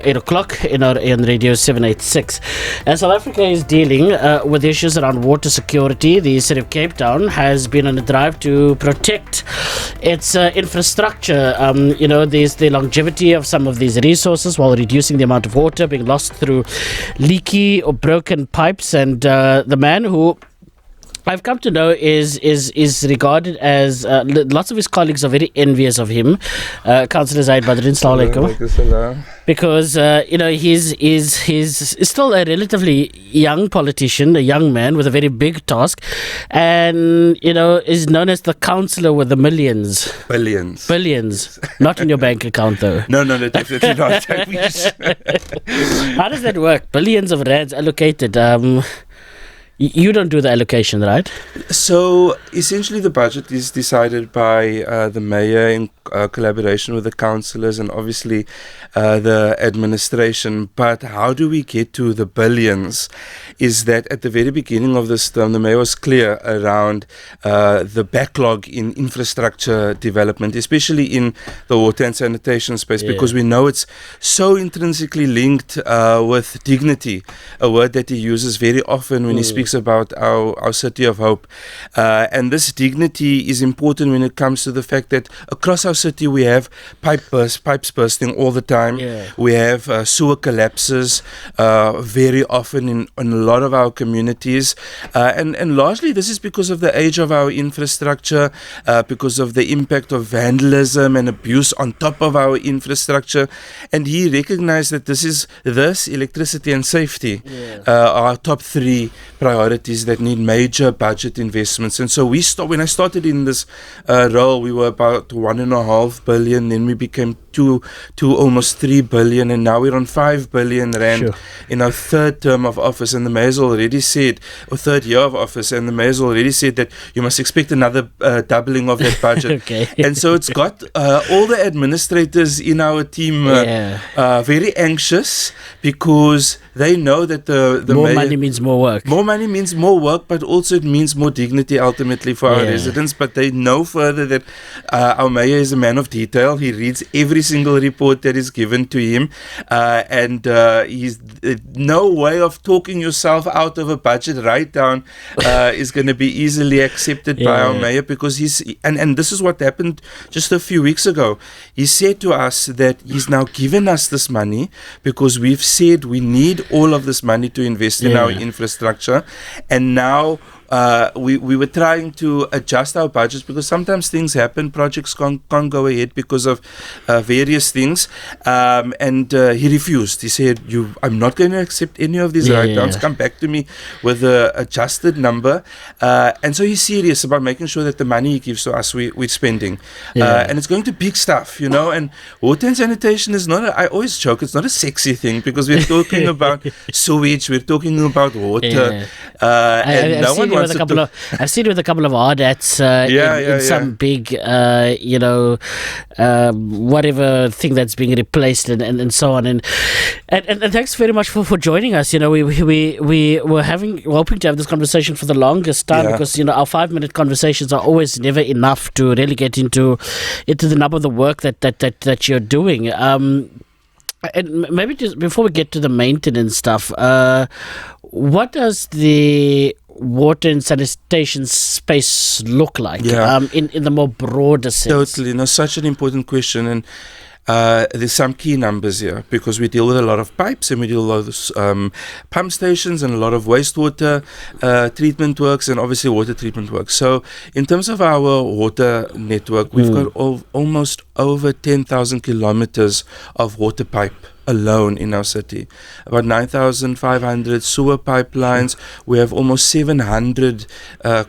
8 o'clock in our on Radio 786. And South Africa is dealing with issues around water security. The city of Cape Town has been on a drive to protect its infrastructure. There's the longevity of some of these resources while reducing the amount of water being lost through leaky or broken pipes. And the man who I've come to know is regarded as lots of his colleagues are very envious of him. Cllr Zahid Badroodien, Assalamu alaikum. Because he's still a relatively young politician, a young man with a very big task, and is known as the councillor with the billions. Not in your bank account though. No, definitely not. How does that work? Billions of rands allocated. You don't do the allocation, right? So essentially the budget is decided by the mayor in collaboration with the councillors and obviously the administration. But how do we get to the billions is that at the very beginning of this term, the mayor was clear around the backlog in infrastructure development, especially in the water and sanitation space, because we know it's so intrinsically linked with dignity, a word that he uses very often when he speaks about our city of hope. And this dignity is important when it comes to the fact that across our city we have pipes bursting all the time. We have sewer collapses very often in a lot of our communities. And largely this is because of the age of our infrastructure, because of the impact of vandalism and abuse on top of our infrastructure. And he recognized that this, electricity and safety, are our top three priorities that need major budget investments. And so when I started in this role, we were about 1.5 billion, then we became to almost 3 billion, and now we're on 5 billion rand in our third term of office. And the mayor's already said, or third year of office, and the mayor's already said that you must expect another doubling of that budget. And so it's got all the administrators in our team very anxious, because they know that the more money means more work. More money means more work, but also it means more dignity ultimately for our residents. But they know further that our mayor is a man of detail. He reads every single report that is given to him, and he's no way of talking yourself out of a budget write-down is going to be easily accepted by our mayor, because and this is what happened just a few weeks ago. He said to us that he's now given us this money because we've said we need all of this money to invest in our infrastructure, and now we were trying to adjust our budgets because sometimes things happen, projects can't go ahead because of various things, and he refused. He said, I'm not going to accept any of these write-downs. Come back to me with an adjusted number. And so he's serious about making sure that the money he gives to us, we're spending. And it's going to big stuff, and water and sanitation is not, I always joke, it's not a sexy thing, because we're talking about sewage, we're talking about water, and no one wants to... I've seen it with a couple of hard hats in some big, whatever thing that's being replaced and so on. And thanks very much for joining us. We were hoping to have this conversation for the longest time, because our 5-minute conversations are always never enough to really get into the nub of the work that you're doing. And maybe just before we get to the maintenance stuff, what does the water and sanitation space look like in the more broader sense? Totally. Such an important question. And there's some key numbers here, because we deal with a lot of pipes, and we deal with a lot of pump stations and a lot of wastewater treatment works, and obviously water treatment works. So in terms of our water network, we've got almost over 10,000 kilometers of water pipe alone in our city. About 9,500 sewer pipelines. We have almost 700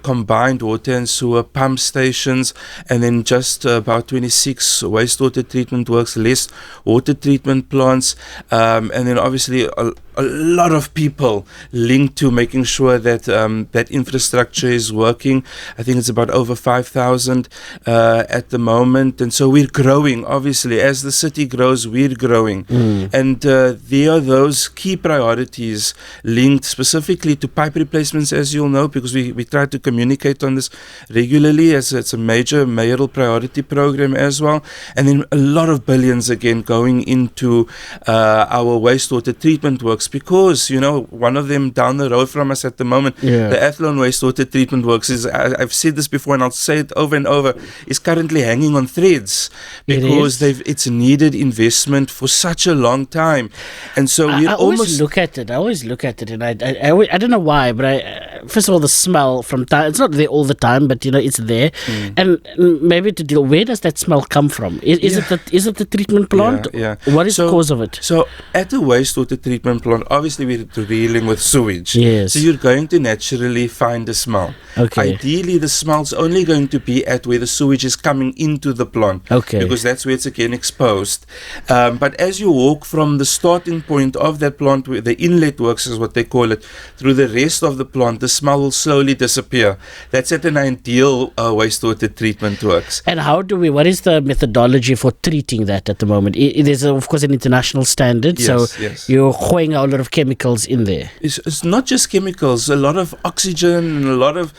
combined water and sewer pump stations, and then just about 26 wastewater treatment works, less water treatment plants, and then obviously a lot of people linked to making sure that that infrastructure is working. I think it's about over 5,000 at the moment, and so we're growing. Obviously, as the city grows, we're growing, and there are those key priorities linked specifically to pipe replacements, as you'll know, because we try to communicate on this regularly, as it's a major mayoral priority program as well, and then a lot of billions again going into our wastewater treatment works, because one of them down the road from us at the moment, the Athlone wastewater treatment works, is I've said this before and I'll say it over and over, is currently hanging on threads because it's needed investment for such a long time, and so we always look at it. I always look at it, and I don't know why, but first of all, the smell from time, it's not there all the time, but it's there, and maybe to deal, where does that smell come from? Is it the treatment plant? What is the cause of it? So at the wastewater treatment plant, obviously we're dealing with sewage. Yes. So you're going to naturally find a smell. Okay. Ideally, the smell's only going to be at where the sewage is coming into the plant. Okay. Because that's where it's again exposed. But as you walk from the starting point of that plant, where the inlet works is what they call it, through the rest of the plant, the smell will slowly disappear. That's at an ideal wastewater treatment works. And what is the methodology for treating that at the moment? There's of course an international standard, yes. You're throwing a lot of chemicals in there. It's not just chemicals, a lot of oxygen and a lot of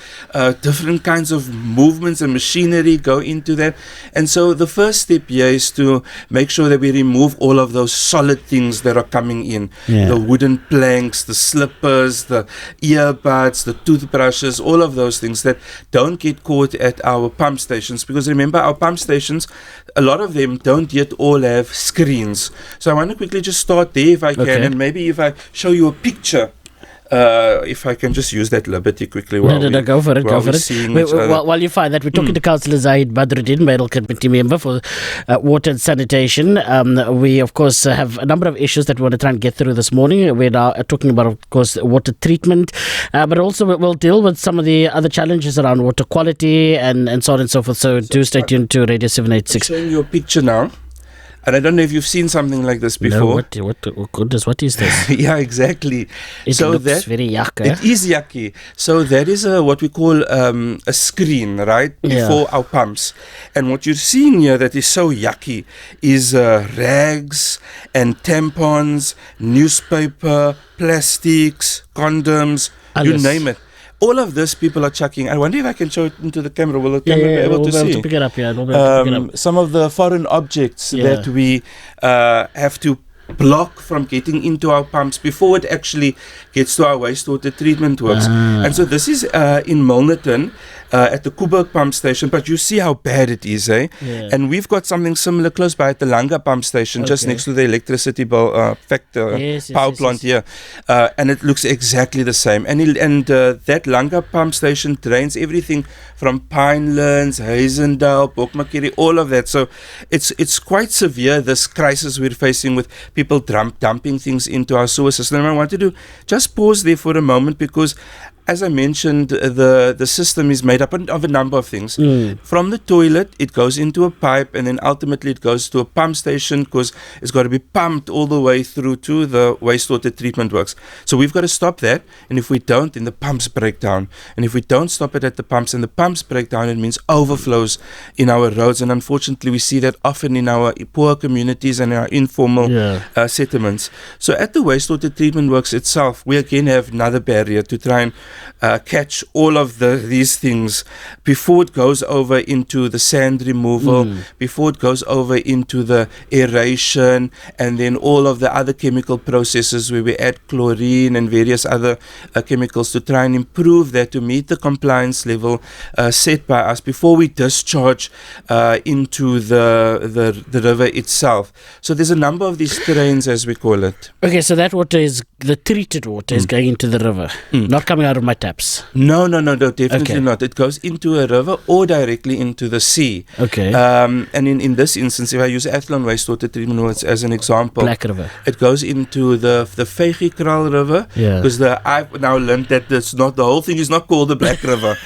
different kinds of movements and machinery go into that. And so the first step here is to make sure that we remove all of those solid things that are coming in. The wooden planks, the slippers, the earbuds, the toothbrushes, all of those things that don't get caught at our pump stations. Because remember, our pump stations, a lot of them don't yet all have screens. So I want to quickly just start there if I can, and maybe if I show you a picture, if I can just use that liberty quickly. No, go for it. While you find that, we're talking to Cllr Zahid Badroodien, Mayoral Committee member for Water and Sanitation. We, of course, have a number of issues that we want to try and get through this morning. We're now talking about, of course, water treatment, but also we'll deal with some of the other challenges around water quality and so on and so forth. So do stay tuned to Radio 786. I'm showing you a picture now. And I don't know if you've seen something like this before. No, what is this? Yeah, exactly. It looks very yucky. It is yucky. So that is what we call a screen, right, before our pumps. And what you're seeing here that is so yucky is rags and tampons, newspaper, plastics, condoms, you name it. All of this people are chucking. I wonder if I can show it into the camera. Will the camera be able to see? We'll be able to pick it up, We'll be able to pick it up. Some of the foreign objects that we have to block from getting into our pumps before it actually gets to our wastewater treatment works. And so this is in Milnerton at the Kuberg pump station, but you see how bad it is, And we've got something similar close by at the Langa pump station, just next to the electricity power plant here, and it looks exactly the same. And that Langa pump station drains everything from Pinelands, Hazendale, Bokmakeri, all of that. So it's quite severe, this crisis we're facing with people dumping things into our sewer system. And I want to just pause there for a moment, because as I mentioned, the system is made up of a number of things. From the toilet, it goes into a pipe, and then ultimately it goes to a pump station, because it's got to be pumped all the way through to the wastewater treatment works. So we've got to stop that, and if we don't, then the pumps break down. And if we don't stop it at the pumps and the pumps break down, it means overflows in our roads. And unfortunately, we see that often in our poor communities and our informal settlements. So at the wastewater treatment works itself, we again have another barrier to try and catch all of these things before it goes over into the sand removal, before it goes over into the aeration, and then all of the other chemical processes where we add chlorine and various other chemicals to try and improve that to meet the compliance level set by us before we discharge into the river itself. So there's a number of these drains, as we call it. Okay, so that water is, the treated water is going into the river, not coming out of from my taps? No, definitely not. It goes into a river or directly into the sea. Okay. And in this instance, if I use Athlone wastewater treatment works as an example, Black River. it goes into the Cllr River, because I've now learned that the whole thing is not called the Black River.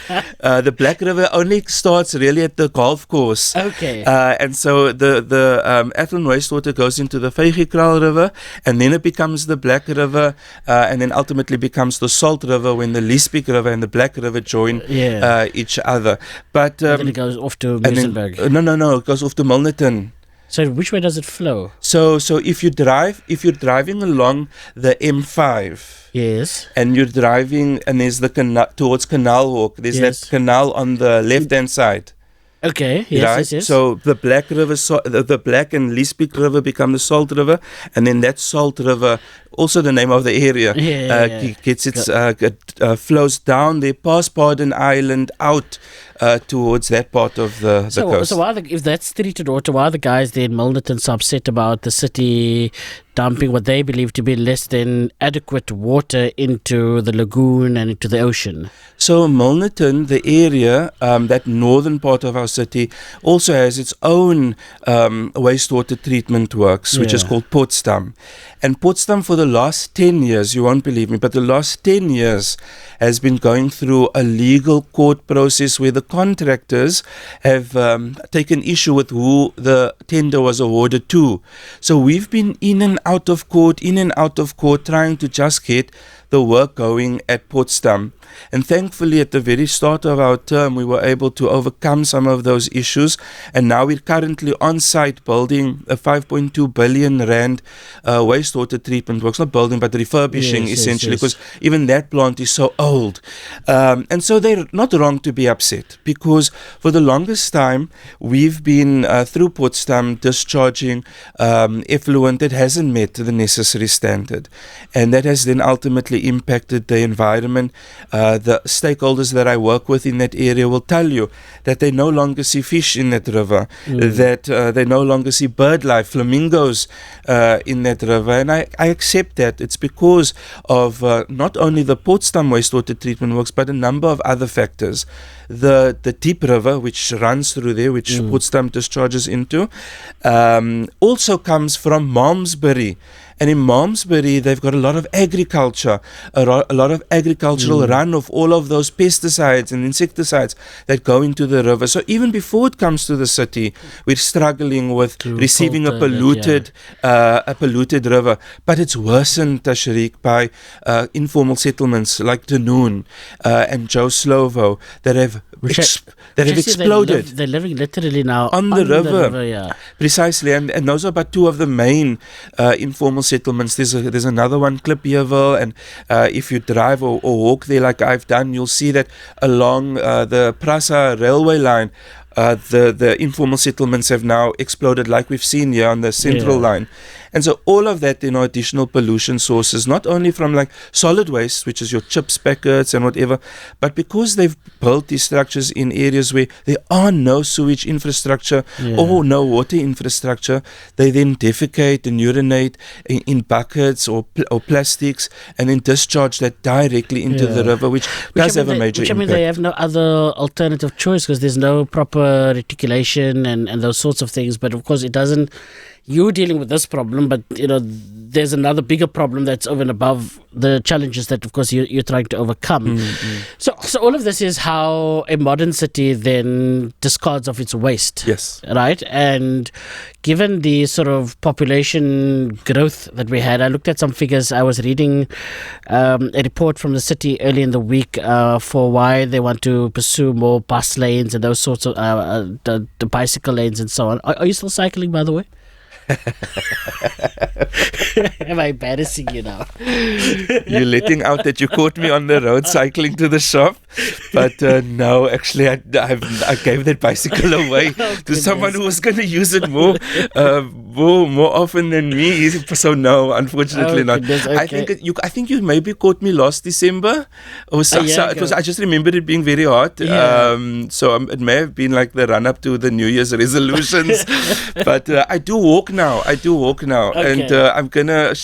The Black River only starts really at the golf course. Okay. And so the Athlone wastewater goes into the Cllr River, and then it becomes the Black River, and then ultimately becomes the Salt River when the leaky River and the Black River join each other. But and then it goes off to Muizenberg. No, it goes off to Milnerton. So which way does it flow? So if you're driving along the M5, yes, and you're driving, and there's the canal towards Canal Walk. There's that canal on the left-hand side. Okay. Yes. So the Black River, the Black and leaky River become the Salt River, and then that Salt River, also the name of the area, gets its flows down there past Pardon Island out towards that part of the coast. So if that's treated water, why are the guys there in Milnerton so upset about the city dumping what they believe to be less than adequate water into the lagoon and into the ocean? So Milnerton, the area, that northern part of our city, also has its own wastewater treatment works, which is called Potsdam. And Potsdam, for the last 10 years, you won't believe me, but the last 10 years has been going through a legal court process where the contractors have taken issue with who the tender was awarded to. So we've been in and out of court, trying to just get the work going at Potsdam. And thankfully, at the very start of our term, we were able to overcome some of those issues. And now we're currently on site building a 5.2 billion rand wastewater treatment works. Not building, but refurbishing, essentially, because even that plant is so old. And so they're not wrong to be upset, because for the longest time, we've been through Potsdam discharging effluent that hasn't met the necessary standard. And that has then ultimately impacted the environment. The stakeholders that I work with in that area will tell you that they no longer see fish in that river, that they no longer see bird life, flamingos in that river. And I accept that. It's because of not only the Potsdam wastewater treatment works, but a number of other factors. The deep river, which runs through there, which Potsdam discharges into, also comes from Malmesbury. And in Malmesbury, they've got a lot of agriculture, a lot of agricultural runoff, all of those pesticides and insecticides that go into the river. So even before it comes to the city, we're struggling with receiving a polluted river. But it's worsened, Tashreeq, by informal settlements like Danoon and Joe Slovo that have exploded. They're living literally now on the river. Precisely, and those are but two of the main informal settlements. There's another one, Klipjewil, and if you drive or walk there like I've done, you'll see that along the Prasa railway line, the informal settlements have now exploded, like we've seen here on the central line. And so all of that, additional pollution sources, not only from like solid waste, which is your chips, packets and whatever, but because they've built these structures in areas where there are no sewage infrastructure or no water infrastructure, they then defecate and urinate in buckets or plastics and then discharge that directly into the river, which does have a major impact. They have no other alternative choice because there's no proper reticulation and those sorts of things. But of course, it doesn't. You're dealing with this problem, but there's another bigger problem that's over and above the challenges that, of course, you're trying to overcome. So all of this is how a modern city then discards of its waste. Yes. Right? And given the sort of population growth that we had, I looked at some figures. I was reading a report from the city early in the week for why they want to pursue more bus lanes and those sorts of the bicycle lanes and so on. Are you still cycling, by the way? Am I embarrassing you now? You're letting out that you caught me on the road cycling to the shop, but no, actually I gave that bicycle away to someone who was going to use it more often than me. So no, unfortunately not. Okay. I think you maybe caught me last December, or so it was. I just remembered it being very hot. So it may have been like the run up to the New Year's resolutions, but I do walk now. Okay. And I'm gonna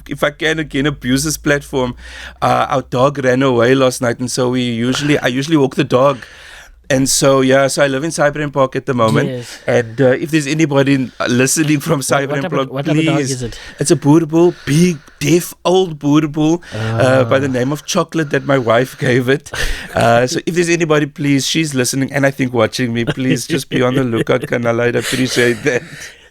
if I can again abuse this platform. Our dog ran away last night, and so I usually walk the dog. And so I live in Cyberham Park at the moment. Yes. And if there's anybody listening from Cyberham Park, what type of dog is please, it? it's a boerboel, big, deaf, old boerboel by the name of Chocolate that my wife gave it. So if there's anybody, please, she's listening and I think watching me, please just be on the lookout, Kanala. I'd appreciate that.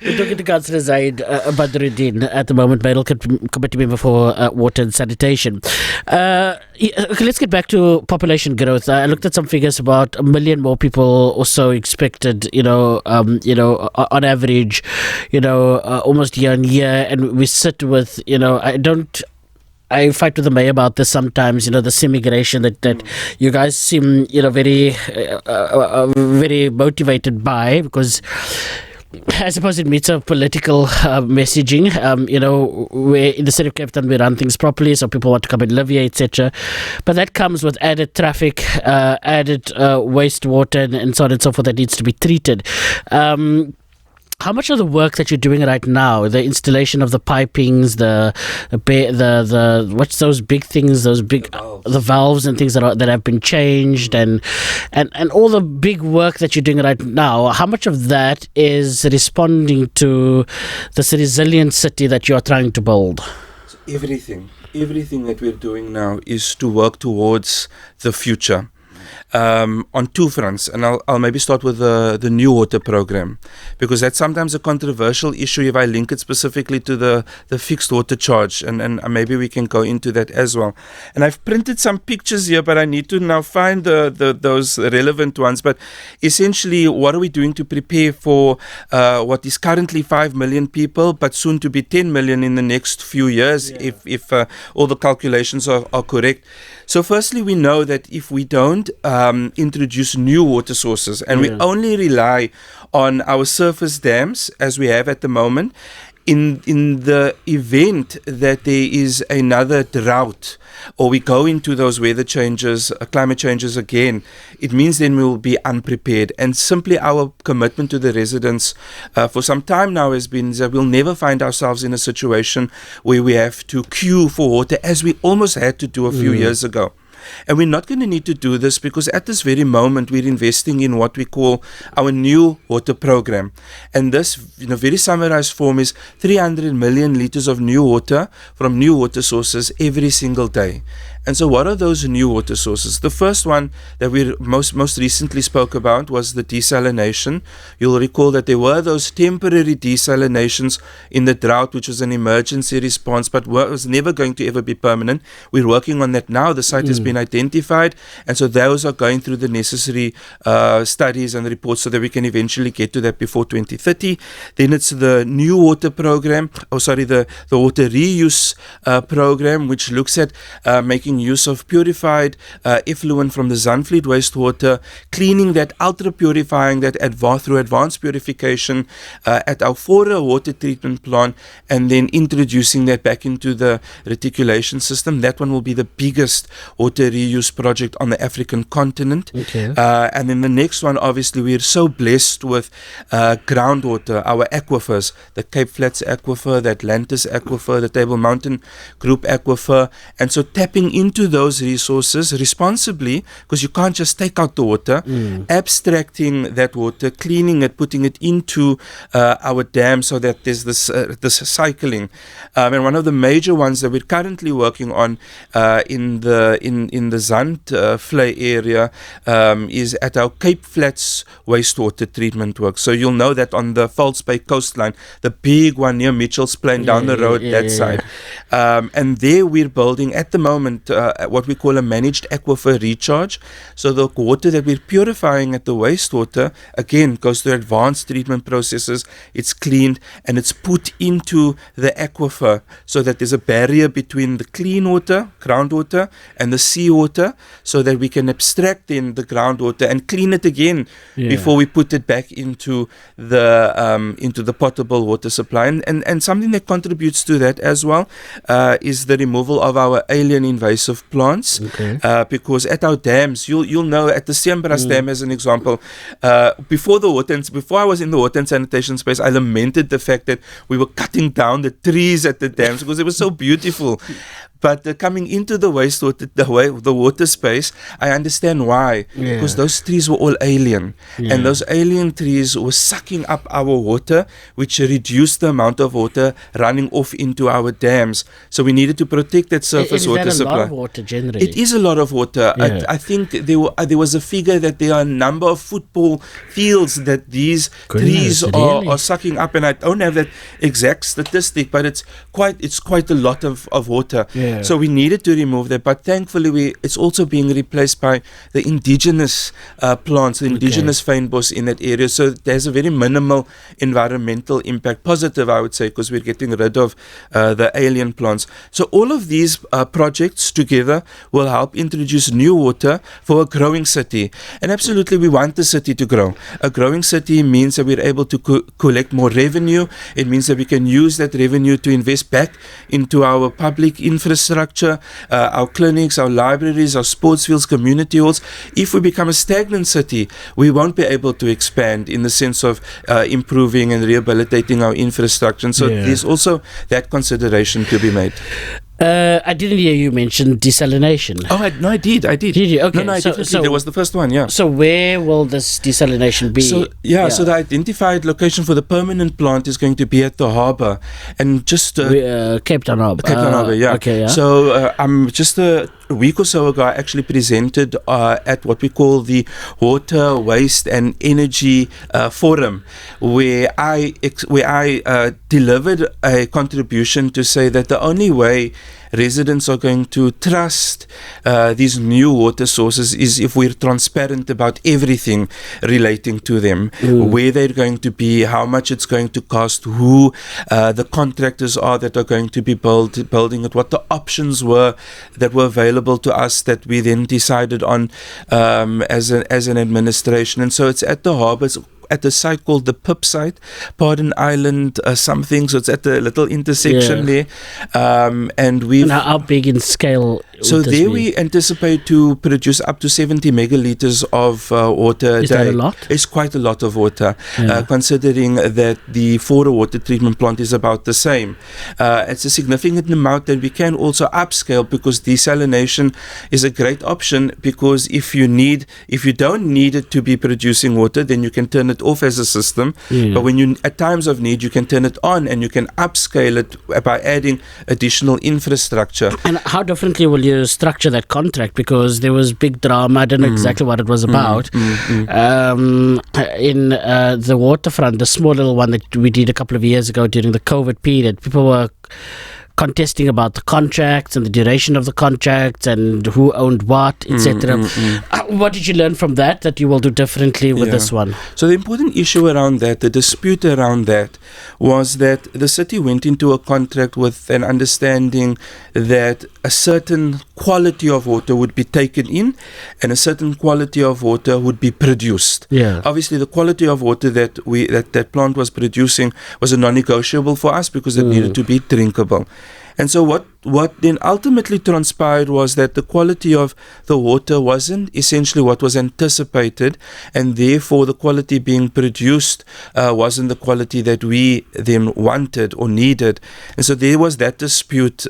We're talking to Cllr Zahid Badroodien at the moment, Mayoral Committee Member for Water and Sanitation. Okay, let's get back to population growth. I looked at some figures about 1 million more people or so expected, on average, almost year on year. And we sit with, I fight with the mayor about this sometimes, this immigration that you guys seem, very, very motivated by, because I suppose it meets a political messaging, where in the city of Cape Town we run things properly, so people want to come and live here, etc. But that comes with added traffic, added wastewater, and so on and so forth that needs to be treated. How much of the work that you're doing right now, the installation of the pipings, the what's those big things, the valves and things that have been changed, and all the big work that you're doing right now, how much of that is responding to this resilient city that you're trying to build? So everything that we're doing now is to work towards the future. On two fronts, and I'll maybe start with the new water program, because that's sometimes a controversial issue if I link it specifically to the fixed water charge, and maybe we can go into that as well. And I've printed some pictures here, but I need to now find those relevant ones. But essentially, what are we doing to prepare for what is currently 5 million people, but soon to be 10 million in the next few years, if all the calculations are correct. So firstly, we know that if we don't introduce new water sources and we only rely on our surface dams as we have at the moment, in the event that there is another drought or we go into those weather changes, climate changes again, it means then we will be unprepared. And simply our commitment to the residents for some time now has been that we'll never find ourselves in a situation where we have to queue for water as we almost had to do a few years ago. And we're not going to need to do this because at this very moment we're investing in what we call our new water program. And this, in a very summarized form, is 300 million liters of new water from new water sources every single day. And so what are those new water sources? The first one that we most recently spoke about was the desalination. You'll recall that there were those temporary desalinations in the drought, which was an emergency response, but was never going to ever be permanent. We're working on that now. The site has been identified, and so those are going through the necessary studies and reports so that we can eventually get to that before 2030. Then it's the new water program, the water reuse program, which looks at making use of purified effluent from the Zandvliet wastewater, cleaning that, ultra purifying that through advanced purification at our Fora water treatment plant, and then introducing that back into the reticulation system. That one will be the biggest water reuse project on the African continent. Okay. And then the next one, obviously, we're so blessed with groundwater, our aquifers, the Cape Flats aquifer, the Atlantis aquifer, the Table Mountain Group aquifer, and so tapping into those resources responsibly, because you can't just take out the water, abstracting that water, cleaning it, putting it into our dam so that there's this cycling. And one of the major ones that we're currently working on in the Zandvlei area is at our Cape Flats wastewater treatment work. So you'll know that on the False Bay coastline, the big one near Mitchell's Plain down the road, side. And there we're building at the moment what we call a managed aquifer recharge. So the water that we're purifying at the wastewater, again, goes through advanced treatment processes. It's cleaned and it's put into the aquifer so that there's a barrier between the clean water, groundwater, and the seawater, so that we can abstract then the groundwater and clean it again before we put it back into the potable water supply. And something that contributes to that as well is the removal of our alien invasive plants. Okay. Because at our dams, you'll know at the Siembras Dam as an example, before I was in the water and sanitation space, I lamented the fact that we were cutting down the trees at the dams because they were so beautiful. But coming into the wastewater, the water space, I understand why. Yeah. Because those trees were all alien. Yeah. And those alien trees were sucking up our water, which reduced the amount of water running off into our dams. So we needed to protect that surface water supply. Is that a lot of water generally? It is a lot of water. Yeah. I think there was a figure that there are a number of football fields that these trees really? are sucking up. And I don't have that exact statistic, but it's quite a lot of water. Yeah. So we needed to remove that, but thankfully it's also being replaced by the indigenous plants, the indigenous fynbos in that area. So there's a very minimal environmental impact, positive I would say, because we're getting rid of the alien plants. So all of these projects together will help introduce new water for a growing city. And absolutely we want the city to grow. A growing city means that we're able to collect more revenue. It means that we can use that revenue to invest back into our public infrastructure, our clinics, our libraries, our sports fields, community halls. If we become a stagnant city, we won't be able to expand in the sense of improving and rehabilitating our infrastructure. And so there's also that consideration to be made. I didn't hear you mention desalination. Oh, I did. Did you? Okay. No, I definitely. That was the first one, yeah. So where will this desalination be? So the identified location for the permanent plant is going to be at the harbour, and just Cape Town Harbour. Cape Town Harbour, yeah. Okay, yeah. So just a week or so ago, I actually presented at what we call the Water, Waste and Energy Forum, where I delivered a contribution to say that the only way residents are going to trust these new water sources is if we're transparent about everything relating to them, where they're going to be, how much it's going to cost, who the contractors are that are going to be building it, what the options were that were available to us that we then decided on as an administration. And so it's at the harbour. It's at a site called the PIP site, Pardon Island something. So it's at the little intersection there. And how big in scale? So there we anticipate to produce up to 70 megaliters of water a day. Is that a lot? It's quite a lot of water, considering that the Fora water treatment plant is about the same. It's a significant amount that we can also upscale, because desalination is a great option, because if you don't need it to be producing water, then you can turn it off as a system. But when you at times of need, you can turn it on, and you can upscale it by adding additional infrastructure. And how differently will you structure that contract? Because there was big drama. I don't know exactly what it was about. In the waterfront, the small little one that we did a couple of years ago during the COVID period, people were contesting about the contracts and the duration of the contracts and who owned what, etc. What did you learn from that you will do differently with this one? So the important issue around that, the dispute around that, was that the city went into a contract with an understanding that a certain quality of water would be taken in and a certain quality of water would be produced. Obviously, the quality of water that plant was producing was a non-negotiable for us, because it needed to be drinkable. And so what then ultimately transpired was that the quality of the water wasn't essentially what was anticipated, and therefore the quality being produced wasn't the quality that we then wanted or needed. And so there was that dispute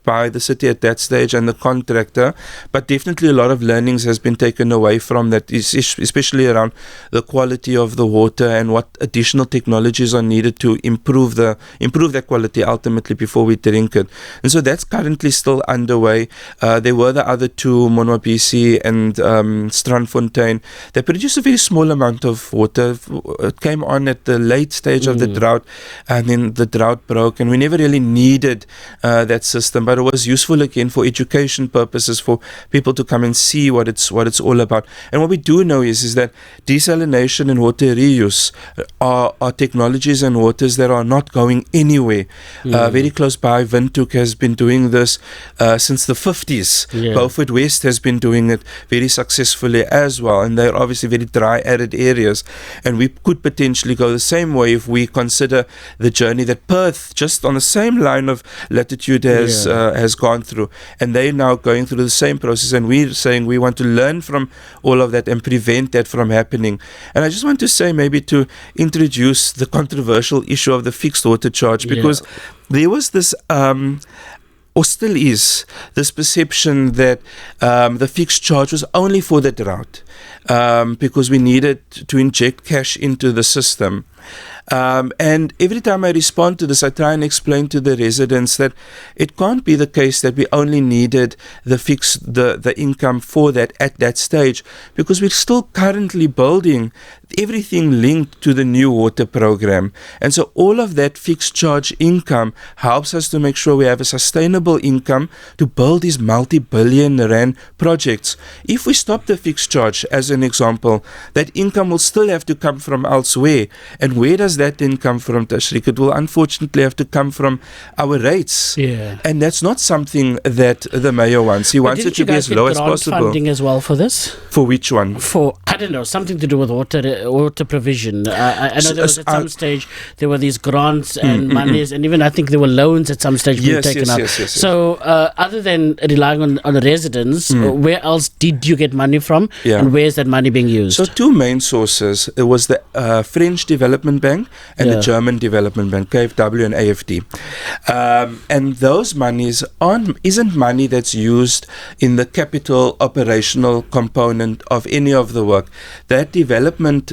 by the city at that stage and the contractor, but definitely a lot of learnings has been taken away from that, especially around the quality of the water and what additional technologies are needed to improve that quality ultimately before we drink it. And so that's currently still underway. There were the other two, Monwabisi and Strandfontein. They produced a very small amount of water. It came on at the late stage of the drought, and then the drought broke, and we never really needed that system, but it was useful again for education purposes, for people to come and see what it's all about. And what we do know is that desalination and water reuse are technologies and waters that are not going anywhere. Very close by, Windhoek has been doing this since the 50s. Yeah. Beaufort West has been doing it very successfully as well, and they're obviously very dry, arid areas. And we could potentially go the same way if we consider the journey that Perth, just on the same line of latitude, has gone through. And they're now going through the same process, and we're saying we want to learn from all of that and prevent that from happening. And I just want to say, maybe to introduce the controversial issue of the fixed water charge, because there was this or still is this perception that the fixed charge was only for the drought, because we needed to inject cash into the system. And every time I respond to this, I try and explain to the residents that it can't be the case that we only needed the income for that at that stage, because we're still currently building everything linked to the new water program. And so all of that fixed charge income helps us to make sure we have a sustainable income to build these multi-billion rand projects. If we stop the fixed charge, as an example, that income will still have to come from elsewhere. And where does that then come from, Tashreeq? It will unfortunately have to come from our rates. Yeah. And that's not something that the mayor wants. He wants it to be as low as possible. Funding as well for this? For which one? For, I don't know, something to do with water provision. I know there was at some stage there were these grants and monies, and even I think there were loans at some stage being taken out. Yes. So other than relying on the residents, where else did you get money from, and where is that money being used? So two main sources. It was the French Development Bank and the German Development Bank, KfW and AFD. And those monies isn't money that's used in the capital operational component of any of the work. That development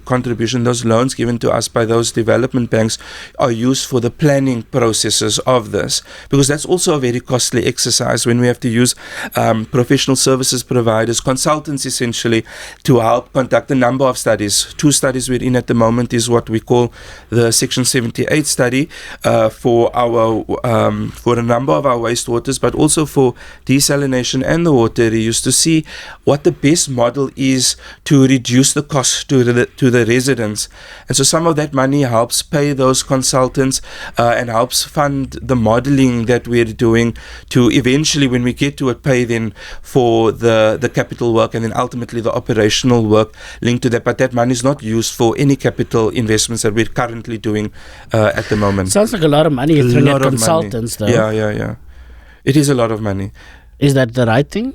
contribution, those loans given to us by those development banks, are used for the planning processes of this, because that's also a very costly exercise when we have to use professional services providers, consultants essentially, to help conduct a number of studies. Two studies we're in at the moment is what we call the Section 78 study for a number of our wastewaters, but also for desalination and the water reuse, to see what the best model is to reduce the cost to the residents. And so some of that money helps pay those consultants and helps fund the modeling that we're doing to eventually, when we get to it, pay then for the capital work and then ultimately the operational work linked to that. But that money is not used for any capital investments that we're currently doing at the moment. Sounds like a lot of money you're throwing at consultants, though. Yeah. It is a lot of money. Is that the right thing?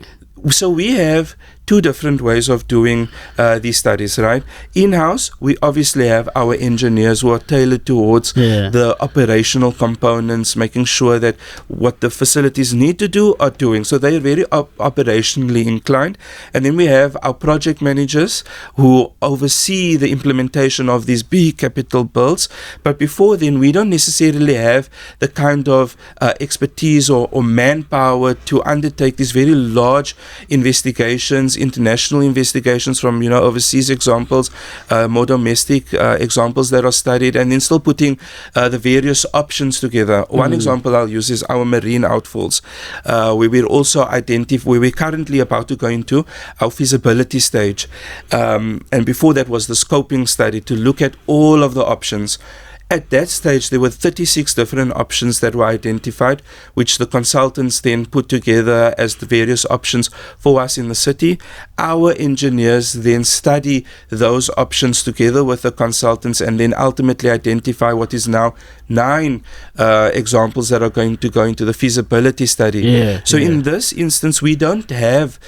So we have two different ways of doing these studies, right? In-house, we obviously have our engineers who are tailored towards the operational components, making sure that what the facilities need to do are doing. So they are very operationally inclined. And then we have our project managers who oversee the implementation of these big capital builds. But before then, we don't necessarily have the kind of expertise or manpower to undertake these very large investigations, international investigations from overseas examples, more domestic examples that are studied, and then still putting the various options together. One example I'll use is our marine outfalls, where we're also where we're currently about to go into our feasibility stage, and before that was the scoping study to look at all of the options. At that stage, there were 36 different options that were identified, which the consultants then put together as the various options for us in the city. Our engineers then study those options together with the consultants and then ultimately identify what is now 9 examples that are going to go into the feasibility study. In this instance, we don't have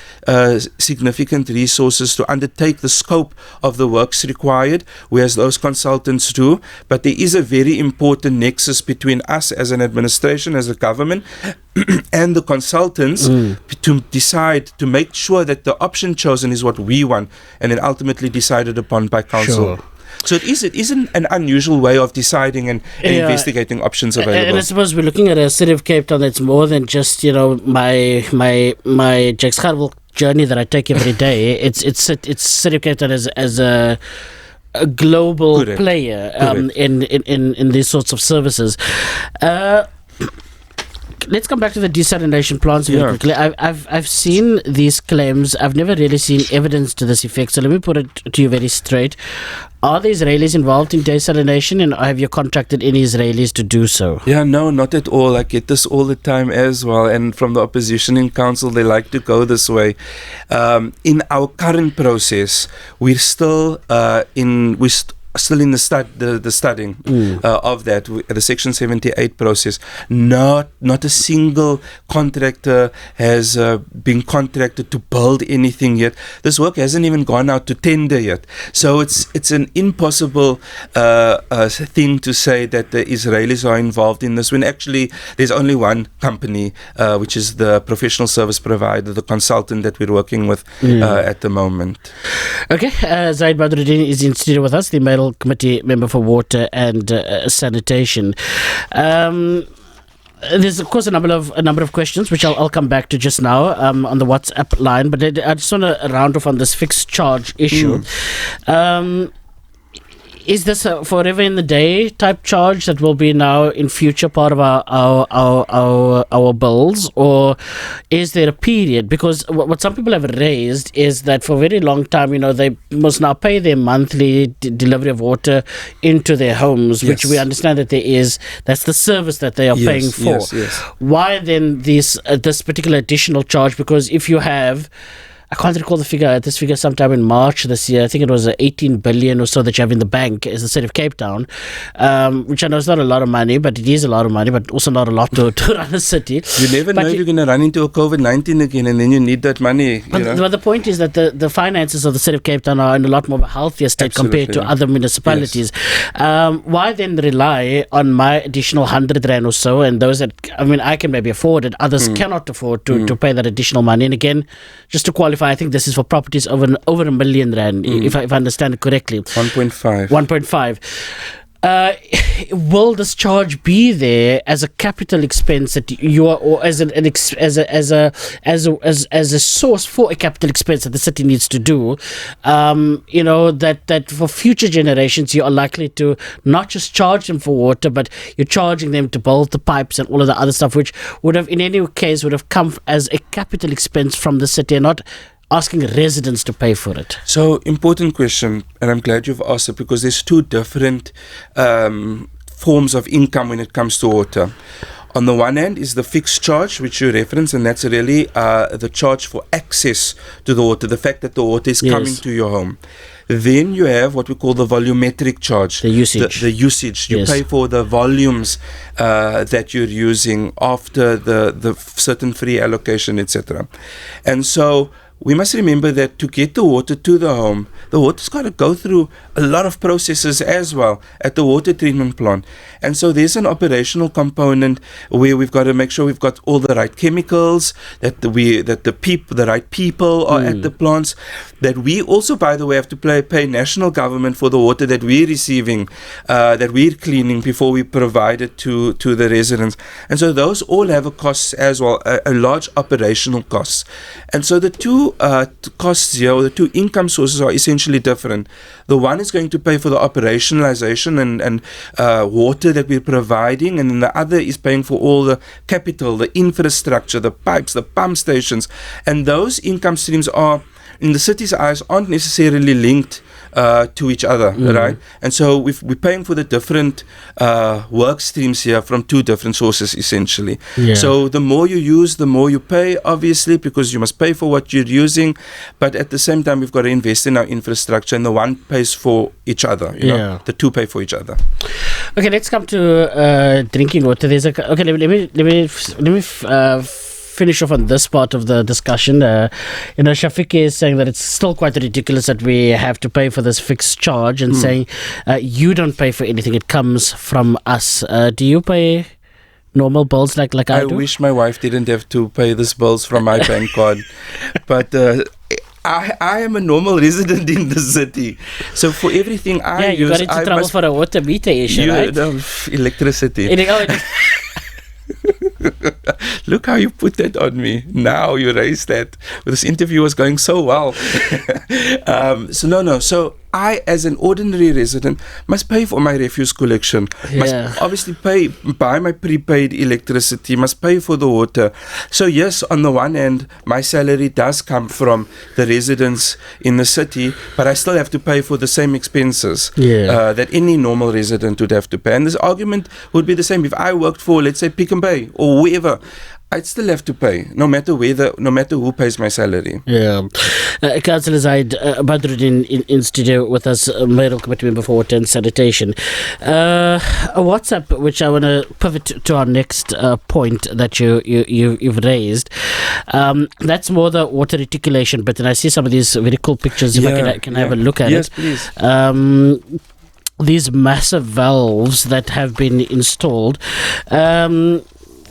significant resources to undertake the scope of the works required, whereas those consultants do. But there is a very important nexus between us as an administration, as a government, and the consultants to decide, to make sure that the option chosen is what we want, and then ultimately decided upon by council. So it isn't an unusual way of deciding and investigating options available. And I suppose we're looking at a city of Cape Town that's more than just my Jack's Harville journey that I take every day. It's city of Cape Town as a global player in these sorts of services. let's come back to the desalination plants very quickly. I've seen these claims. I've never really seen evidence to this effect. So let me put it to you very straight. Are the Israelis involved in desalination, and have you contacted any Israelis to do so? Yeah, no, not at all. I get this all the time as well. And from the opposition in council, they like to go this way. In our current process, we're still still in the studying of that, the Section 78 process. Not a single contractor has been contracted to build anything yet. This work hasn't even gone out to tender yet. So it's an impossible thing to say that the Israelis are involved in this, when actually there's only one company, which is the professional service provider, the consultant that we're working with at the moment. Okay, Zahid Badroodien is in studio with us, the Mayoral Committee member for Water and Sanitation. There's of course a number of questions which I'll come back to just now on the WhatsApp line, but I just want to round off on this fixed charge issue. Is this a forever in the day type charge that will be now in future part of our bills, or is there a period? Because what some people have raised is that for a very long time, they must now pay their monthly delivery of water into their homes, which we understand that that's the service that they are paying for. Yes. Why then this particular additional charge? Because if you have, I can't recall the figure. This figure sometime in March this year. I think it was 18 billion or so that you have in the bank as the city of Cape Town, which I know is not a lot of money, but it is a lot of money, but also not a lot to run a city. You never know if you're going to run into a COVID-19 again, and then you need that money. But the point is that the finances of the city of Cape Town are in a lot more of a healthier state compared to other municipalities. Yes. Why then rely on my additional 100 rand or so, and those that, I can maybe afford it, others cannot afford to pay that additional money. And again, just to qualify, I think this is for properties over $1 million rand, if I understand it correctly. 1.5. Will this charge be there as a capital expense that you are, or as a source for a capital expense that the city needs to do? That for future generations you are likely to not just charge them for water, but you're charging them to build the pipes and all of the other stuff, which would have in any case would have come as a capital expense from the city and not asking residents to pay for it. So, important question, and I'm glad you've asked it, because there's two different forms of income when it comes to water. On the one hand is the fixed charge, which you reference, and that's really the charge for access to the water, the fact that the water is coming to your home. Then you have what we call the volumetric charge. The usage. The usage. You pay for the volumes that you're using after the certain free allocation, etc. And so we must remember that to get the water to the home, the water's got to go through a lot of processes as well at the water treatment plant. And so there's an operational component where we've got to make sure we've got all the right chemicals, that the right people are at the plants, that we also, by the way, have to pay national government for the water that we're receiving, that we're cleaning before we provide it to the residents. And so those all have a cost as well, a large operational cost. And so the two costs here, or the two income sources, are essentially different. The one is going to pay for the operationalization and water that we're providing, and then the other is paying for all the capital, the infrastructure, the pipes, the pump stations. And those income streams are, in the city's eyes, aren't necessarily linked to each other, right? And so we're paying for the different work streams here from two different sources, essentially. So the more you use, the more you pay, obviously, because you must pay for what you're using. But at the same time, we've got to invest in our infrastructure, and the one pays for each other. You know? The two pay for each other. Okay, let's come to drinking water. Let me finish off on this part of the discussion. Shafiq is saying that it's still quite ridiculous that we have to pay for this fixed charge, and saying you don't pay for anything, it comes from us. Do you pay normal bills like I do? I wish my wife didn't have to pay these bills from my bank card, but I am a normal resident in the city, so for everything I use, you got into trouble for a water meter issue, right? Electricity. Look how you put that on me. Now you raised that. This interview was going so well. So I, as an ordinary resident, must pay for my refuse collection, must obviously buy my prepaid electricity, must pay for the water. So yes, on the one hand, my salary does come from the residents in the city, but I still have to pay for the same expenses that any normal resident would have to pay. And this argument would be the same if I worked for, let's say, Pick n Pay or whoever. I'd still have to pay, no matter who pays my salary. Cllr Zahid Badroodien in studio with us, Mayoral Committee Member for Water and Sanitation. A WhatsApp, which I want to pivot to our next point that you've raised. That's more the water reticulation bit, and I see some of these very cool pictures. If I can have a look at it. Yes, please. These massive valves that have been installed.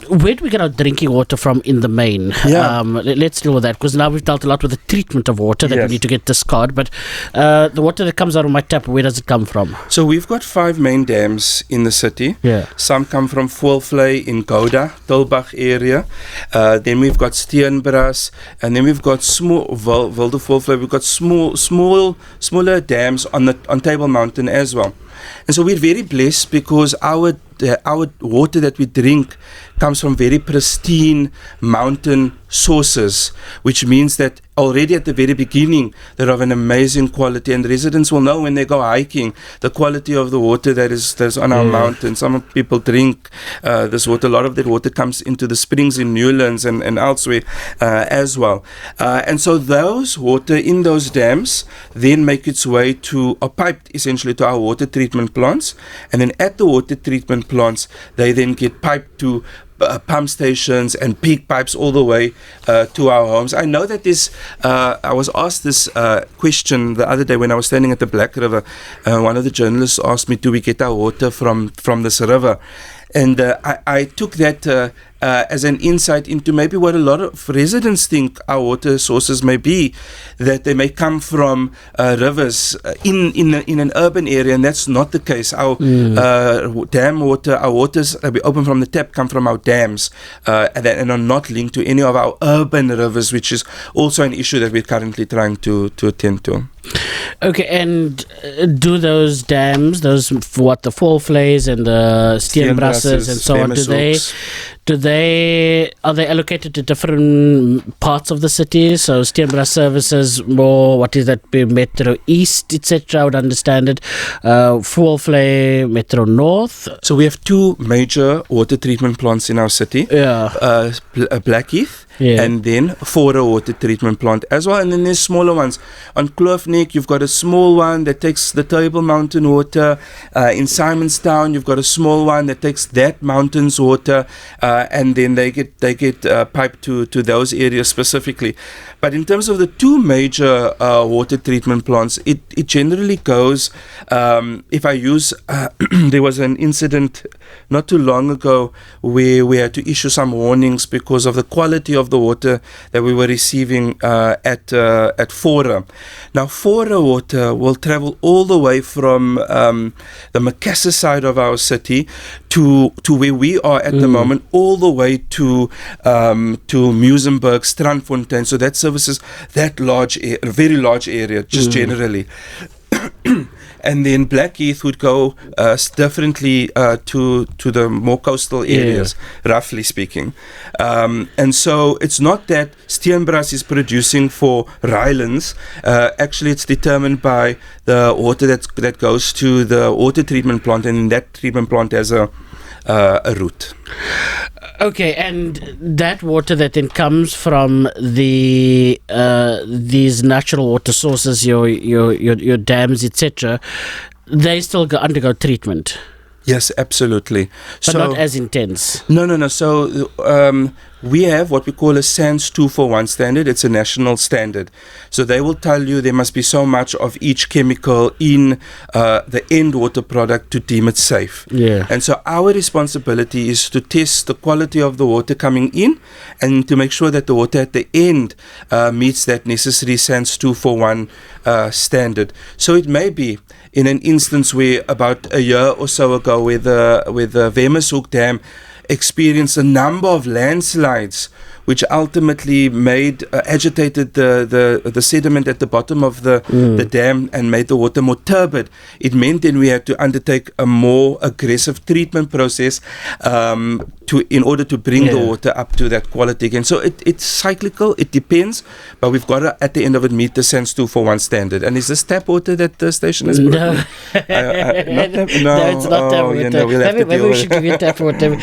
Where do we get our drinking water from in the main? Let's deal with that, because now we've dealt a lot with the treatment of water that we need to get discarded. But the water that comes out of my tap, where does it come from? So we've got 5 main dams in the city. Some come from Voelvlei in Gouda, Tulbagh area. Then we've got Steenbras, and then we've got small Wilde Voelvlei. We've got smaller dams on Table Mountain as well. And so we're very blessed because our water that we drink comes from very pristine mountain sources, which means that already at the very beginning they're of an amazing quality, and residents will know when they go hiking the quality of the water that's on our mountain. Some people drink this water. A lot of that water comes into the springs in Newlands and elsewhere as well. And so those water in those dams then make its way to, are piped essentially to our water treatment plants, and then at the water treatment plants they then get piped to pump stations and peak pipes all the way to our homes. I know that this, I was asked this question the other day when I was standing at the Black River. One of the journalists asked me, do we get our water from this river? And I took that as an insight into maybe what a lot of residents think our water sources may be, that they may come from rivers in an urban area, and that's not the case. Our dam water, our waters that we open from the tap come from our dams and are not linked to any of our urban rivers, which is also an issue that we're currently trying to attend to. Okay, and do those dams, the Voelvleis and the Steenbrasses and so on, are they allocated to different parts of the city? So Steenbras services more, what is that, Metro East, etc., I would understand it. Voelvlei, Metro North. So we have 2 major water treatment plants in our city. Blackheath and then Fora water treatment plant as well, and then there's smaller ones. On Kloofneck you've got a small one that takes the Table Mountain water. In Simonstown you've got a small one that takes that mountain's water, and then they get piped to those areas specifically. But in terms of the 2 major water treatment plants, it generally goes, if I use there was an incident not too long ago where we had to issue some warnings because of the quality of the water that we were receiving at Fora. Now Fora water will travel all the way from the Macassar side of our city to where we are at the moment, all the way to Muizenberg, Strandfontein. So that services that very large area, just generally. And then Blackheath would go differently to the more coastal areas, roughly speaking. And so it's not that Steenbras is producing for Rylands. Actually, it's determined by the water that goes to the water treatment plant, and that treatment plant has a route. Okay, and that water that then comes from these natural water sources, your dams, etc., they still undergo treatment. Yes, absolutely. But not as intense. No. So we have what we call a SANS 241 standard. It's a national standard. So they will tell you there must be so much of each chemical in the end water product to deem it safe. And so our responsibility is to test the quality of the water coming in and to make sure that the water at the end meets that necessary SANS 241 standard. So it may be in an instance where about a year or so ago with the Vemershoek Dam, experienced a number of landslides, which ultimately agitated the sediment at the bottom of the dam and made the water more turbid. It meant then we had to undertake a more aggressive treatment process in order to bring the water up to that quality again. So it's cyclical, it depends, but we've got to, at the end of it, meet the SANS 241 standard. And is this tap water that the station has put? No. Not tap, No, it's not tap water. We'll maybe we should give you tap water.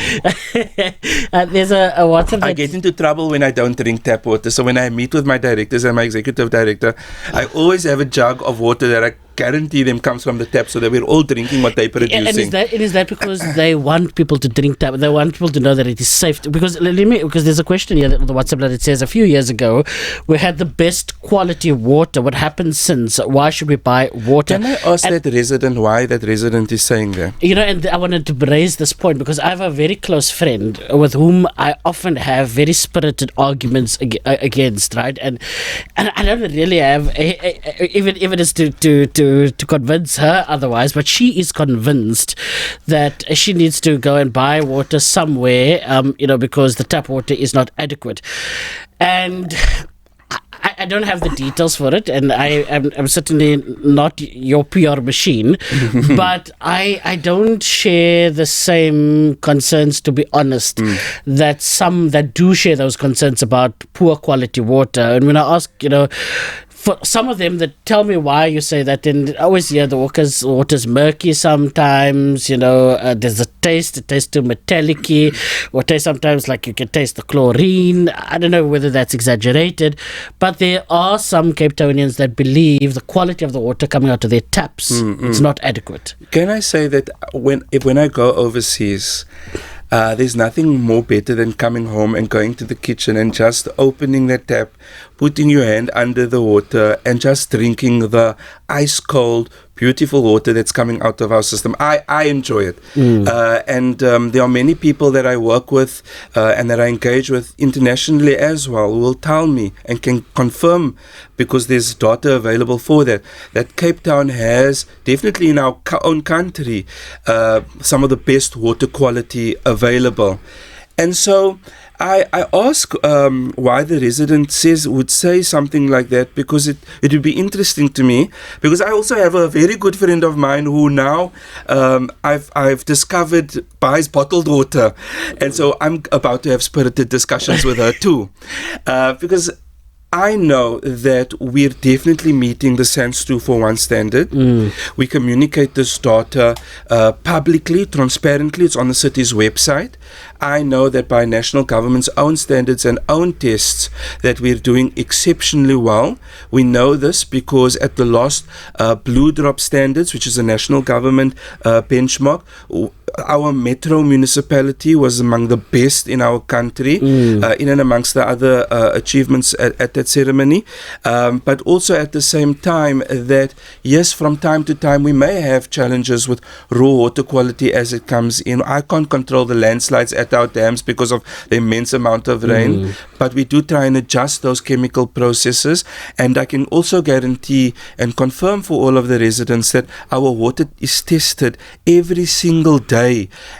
There's a WhatsApp. I get into trouble when I don't drink tap water. So when I meet with my directors and my executive director, I always have a jug of water that I guarantee them comes from the tap, so that we're all drinking what they're producing. And is that because they want people to drink tap? They want people to know that it is safe. Because there's a question here on the WhatsApp that it says, a few years ago we had the best quality water. What happened since? Why should we buy water? Can I ask that resident why that resident is saying that? And I wanted to raise this point because I have a very close friend with whom I often have very spirited arguments against, right? And I don't really have even evidence to convince her otherwise, but she is convinced that she needs to go and buy water somewhere, because the tap water is not adequate. And I don't have the details for it, and I'm certainly not your PR machine, but I don't share the same concerns, to be honest, that some that do share those concerns about poor quality water. And when I ask, for some of them that tell me why you say that, and I always hear the water's murky sometimes, there's a taste, it tastes too metallic-y, or taste sometimes like you can taste the chlorine. I don't know whether that's exaggerated, but there are some Cape Townians that believe the quality of the water coming out of their taps is not adequate. Can I say that when I go overseas, there's nothing more better than coming home and going to the kitchen and just opening the tap, putting your hand under the water and just drinking the ice cold, beautiful water that's coming out of our system. I enjoy it. And there are many people that I work with and that I engage with internationally as well who will tell me and can confirm, because there's data available for that Cape Town has, definitely in our own country, some of the best water quality available. And so I ask why the resident would say something like that, because it would be interesting to me, because I also have a very good friend of mine who now I've discovered buys bottled water, and so I'm about to have spirited discussions with her too, because I know that we're definitely meeting the SANS 241 standard. We communicate this data publicly, transparently. It's on the city's website. I know that by national government's own standards and own tests that we're doing exceptionally well. We know this because at the last Blue Drop standards, which is a national government benchmark, our metro municipality was among the best in our country, in and amongst the other achievements at that ceremony. But also at the same time that, yes, from time to time we may have challenges with raw water quality as it comes in. I can't control the landslides at our dams because of the immense amount of rain, but we do try and adjust those chemical processes. And I can also guarantee and confirm for all of the residents that our water is tested every single day,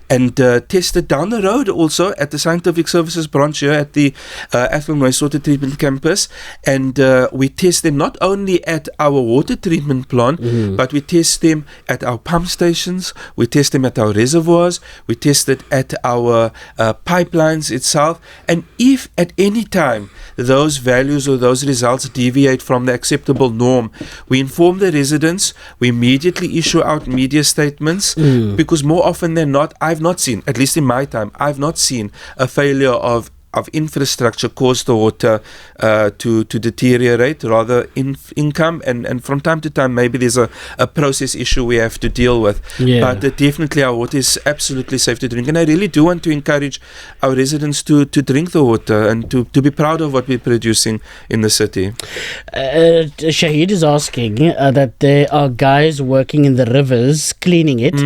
and tested down the road also at the Scientific Services branch here at the Affluent Wastewater Treatment Campus. And we test them not only at our water treatment plant, but we test them at our pump stations, we test them at our reservoirs, we test it at our pipelines itself. And if at any time those values or those results deviate from the acceptable norm, we inform the residents, we immediately issue out media statements, because more often than not, I've not seen, at least in my time, I've not seen a failure of infrastructure cause the water to deteriorate, rather income, and from time to time maybe there's a process issue we have to deal with. But definitely our water is absolutely safe to drink, and I really do want to encourage our residents to drink the water and to be proud of what we're producing in the city. Shahid is asking that there are guys working in the rivers cleaning it.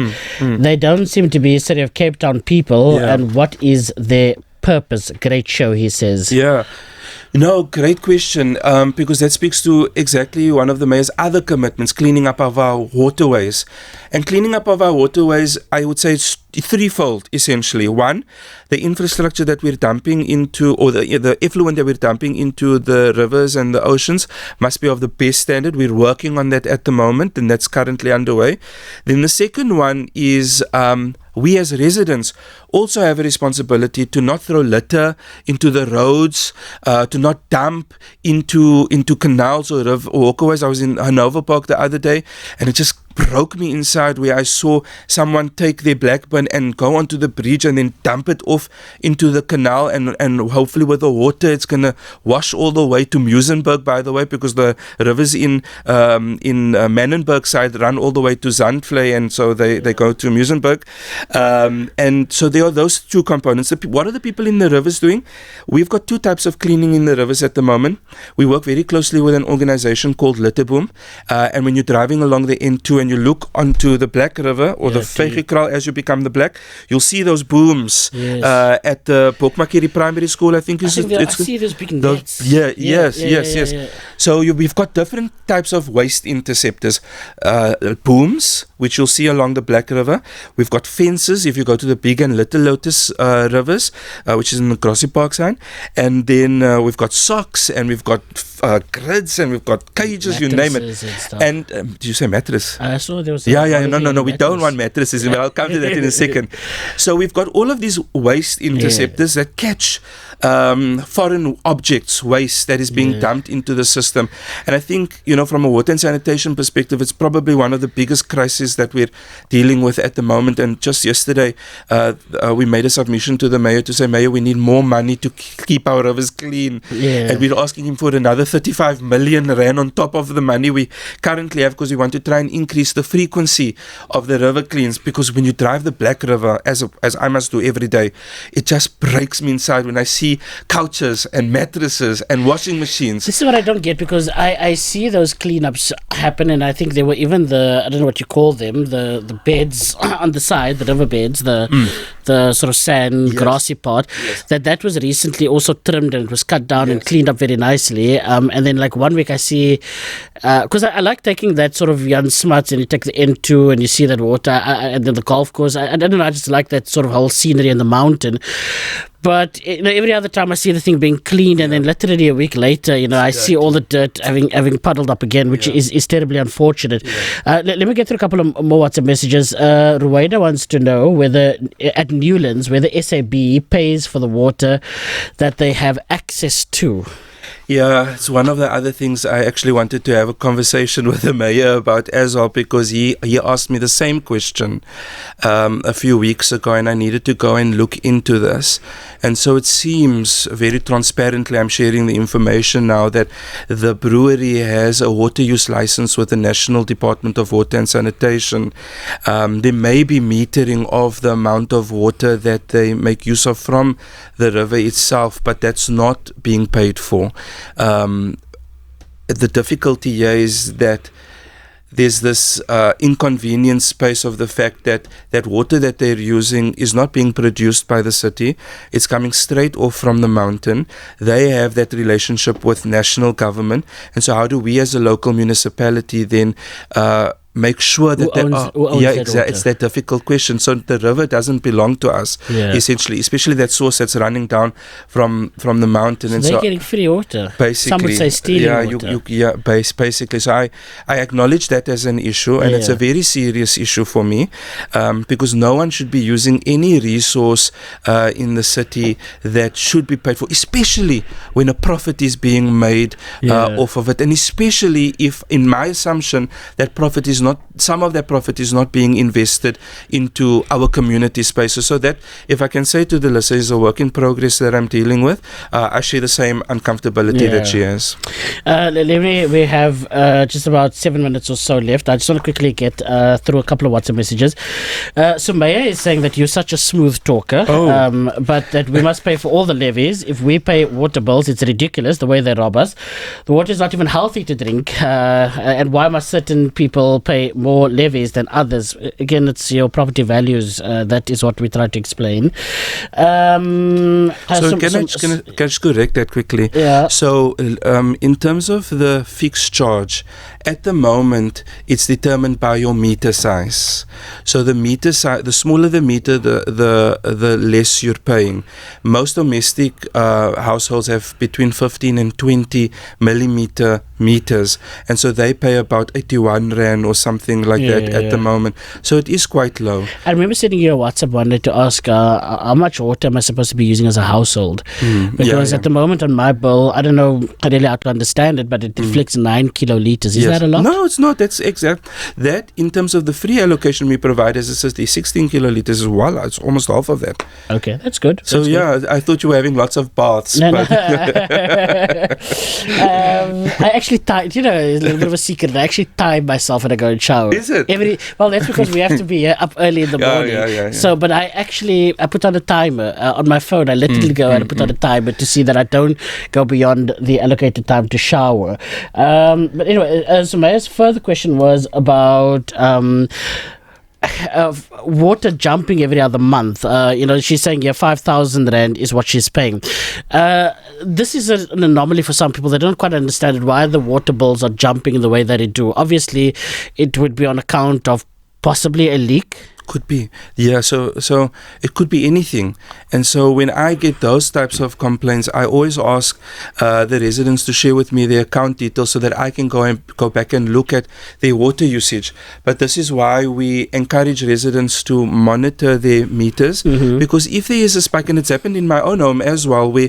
They don't seem to be City of Cape Town people, and what is their purpose? Great show, he says. No, great question, because that speaks to exactly one of the mayor's other commitments, cleaning up of our waterways. And cleaning up of our waterways, I would say it's threefold, essentially. One, the infrastructure that we're dumping into, or the effluent that we're dumping into the rivers and the oceans must be of the best standard. We're working on that at the moment, and that's currently underway. Then the second one is we as residents also have a responsibility to not throw litter into the roads, to not dump into canals or walkways. I was in Hanover Park the other day, and it just broke me inside where I saw someone take their black bin and go onto the bridge and then dump it off into the canal, and hopefully with the water it's going to wash all the way to Muizenberg, by the way, because the rivers in Mannenberg side run all the way to Zandvlei, and so they go to Muizenberg. And so there are those two components. What are the people in the rivers doing? We've got two types of cleaning in the rivers at the moment. We work very closely with an organization called Litterboom, and when you're driving along the N2 and you look onto the Black River or the Vijekral as you become the Black, you'll see those booms at the Bokmakeri Primary School, I think. I see those big nets. Yes. So we've got different types of waste interceptors. Booms, which you'll see along the Black River. We've got fences if you go to the Big and Little Lotus rivers, which is in the Grassy Park side. And then we've got socks, and we've got grids, and we've got cages, you name it. And did you say mattress? I saw there was no, we don't want mattresses, but I'll come to that in a second. So we've got all of these waste interceptors that catch foreign objects, waste that is being dumped into the system. And I think, from a water and sanitation perspective, it's probably one of the biggest crises that we're dealing with at the moment. And just yesterday, we made a submission to the mayor to say, Mayor, we need more money to keep our rivers clean. And we're asking him for another 35 million rand on top of the money we currently have, because we want to try and increase the frequency of the river cleans. Because when you drive the Black River, as I must do every day, it just breaks me inside when I see couches and mattresses and washing machines. This is what I don't get, because I see those cleanups happen, and I think there were even I don't know what you call them, the beds on the side, the river beds, the sort of sand, grassy part, that was recently also trimmed and it was cut down and cleaned up very nicely. And then like 1 week I see, because I like taking that sort of Jan Smuts, and you take the N2 and you see that water, and then the golf course. I don't know, I just like that sort of whole scenery in the mountain. But every other time I see the thing being cleaned, and then literally a week later, I see all the dirt having puddled up again, which is terribly unfortunate. Let me get through a couple of more WhatsApp messages. Ruwaida wants to know whether at Newlands, whether SAB pays for the water that they have access to. Yeah, it's one of the other things I actually wanted to have a conversation with the mayor about as well, because he asked me the same question a few weeks ago, and I needed to go and look into this. And so it seems very transparently, I'm sharing the information now, that the brewery has a water use license with the National Department of Water and Sanitation. There may be metering of the amount of water that they make use of from the river itself, but that's not being paid for. The difficulty here is that there's this inconvenient space of the fact that water that they're using is not being produced by the city. It's coming straight off from the mountain. They have that relationship with national government. And so how do we as a local municipality then make sure that it's that difficult question. So the river doesn't belong to us, essentially, especially that source that's running down from the mountain. So and they're getting free water. Basically, some would say stealing water. Basically. So I acknowledge that as an issue, and it's a very serious issue for me, because no one should be using any resource in the city that should be paid for, especially when a profit is being made off of it, and especially if, in my assumption, that profit is some of that profit is not being invested into our community spaces. So that, if I can say to the listener, is a work in progress that I'm dealing with. I share the same uncomfortability that she has. We have just about 7 minutes or so left. I just want to quickly get through a couple of WhatsApp messages. So Maya is saying that you're such a smooth talker, but that we must pay for all the levies. If we pay water bills, it's ridiculous the way they rob us. The water is not even healthy to drink, and why must certain people pay pay more levies than others. Again, it's your property values. That is what we try to explain. Can I just correct that quickly? Yeah. So, in terms of the fixed charge, at the moment, it's determined by your meter size. So the meter size, the smaller the meter, the less you're paying. Most domestic households have between 15 and 20 millimeter meters, and so they pay about 81 rand or something like that at the moment. So it is quite low. I remember sending you a WhatsApp one day to ask how much water am I supposed to be using as a household? Because at the moment on my bill, I don't know really how to understand it, but it reflects 9 kiloliters. Is that a lot? No, it's not. That's exact. That, in terms of the free allocation we provide as a city, 16 kiloliters is it's almost half of that. Okay, that's good. So Good. I thought you were having lots of baths. No. I actually tie, it's a little bit of a secret. I actually tie myself when I go and shower. Is it? Well, that's because we have to be up early in the morning. Yeah. So, but I put on a timer on my phone. I let it go and I put on a timer to see that I don't go beyond the allocated time to shower. But anyway, so my further question was about water jumping every other month. She's saying 5,000 rand is what she's paying. This is an anomaly for some people. They don't quite understand it, why the water bills are jumping in the way that it do. Obviously, it would be on account of possibly a leak. Could be. Yeah, so it could be anything. And so when I get those types of complaints, I always ask the residents to share with me their account details so that I can go back and look at their water usage. But this is why we encourage residents to monitor their meters, because if there is a spike, and it's happened in my own home as well, where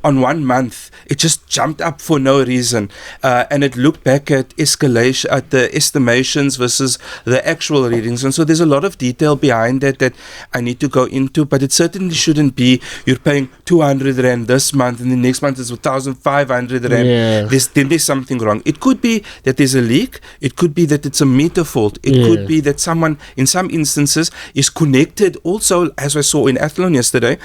on 1 month it just jumped up for no reason, and it looked back at escalation, at the estimations versus the actual readings. And so there's a lot of detail behind that I need to go into, but it certainly shouldn't be you're paying 200 rand this month and the next month is 1,500 rand. Then there's something wrong. It could be that there's a leak. It could be that it's a meter fault. It could be that someone, in some instances, is connected also, as I saw in Athlone yesterday,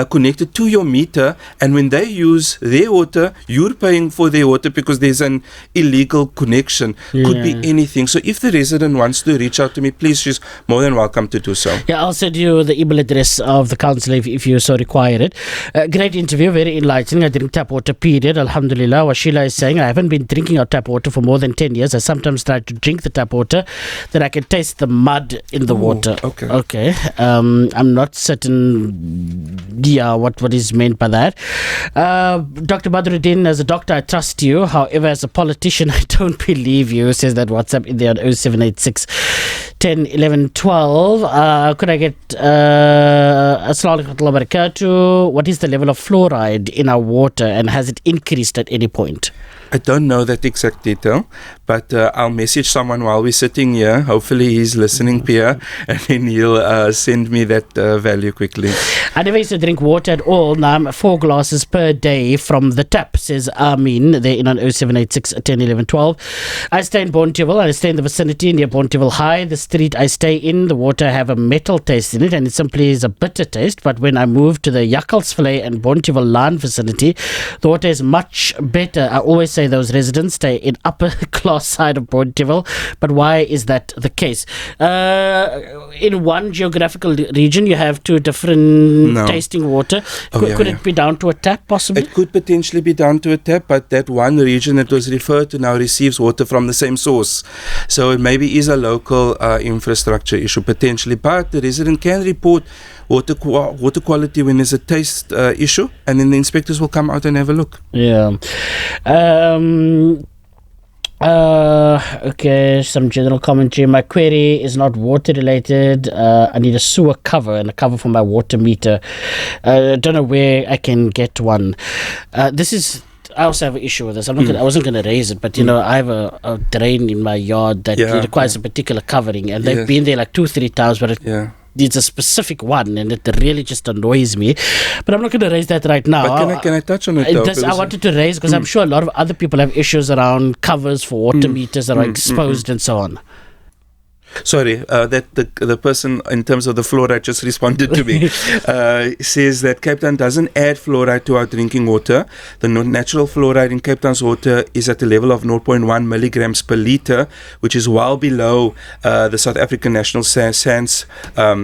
connected to your meter, and when they use their water, you're paying for their water because there's an illegal connection. Could be anything. So if the resident wants to reach out to me, please, she's more than welcome to do so. Yeah, I'll send you the email address of the council if you so require it. Great interview, very enlightening. I drink tap water, period. Alhamdulillah. Washila is saying, I haven't been drinking our tap water for more than 10 years. I sometimes try to drink the tap water, then I can taste the mud in the water. Okay. I'm not certain what is meant by that. Dr. Badroodien, as a doctor, I trust you. However, as a politician, I don't believe you, says that WhatsApp in there on 0786 10 11 12. Could I get Assalamu alaikum wa barakatuh. What is the level of fluoride in our water, and has it increased at any point? I don't know that exact detail, but I'll message someone while we're sitting here. Hopefully he's listening, Pierre, and then he'll send me that value quickly. I never used to drink water at all. Now I'm 4 glasses per day from the tap, says Amin. They're in on 0786 10 11 12. I stay in Bonteheuwel. I stay in the vicinity near Bonteheuwel High. The street I stay in, the water have a metal taste in it, and it simply is a bitter taste. But when I move to the Jakkalsvlei and Bonteheuwel Laan vicinity, the water is much better. I always say those residents stay in upper class side of Bonteheuwel, but why is that the case? In one geographical region, you have 2 different tasting water. Could it be down to a tap, possibly? It could potentially be down to a tap, but that one region that was referred to now receives water from the same source. So it maybe is a local infrastructure issue, potentially, but the resident can report water quality when there's a taste issue, and then the inspectors will come out and have a look. Okay, some general commentary. My query is not water related. I need a sewer cover and a cover for my water meter. Don't know where I can get one. I also have an issue with this. I wasn't going to raise it, but I have a drain in my yard that requires a particular covering, and they've been there like 2-3 times, but it's a specific one, and it really just annoys me. But I'm not going to raise that right now. But can I touch on it though? I wanted to raise because I'm sure a lot of other people have issues around covers for water meters that are exposed and so on. Sorry, that the person in terms of the fluoride just responded to me. Says that Cape Town doesn't add fluoride to our drinking water. The natural fluoride in Cape Town's water is at a level of 0.1 milligrams per liter, which is well below the South African National SANS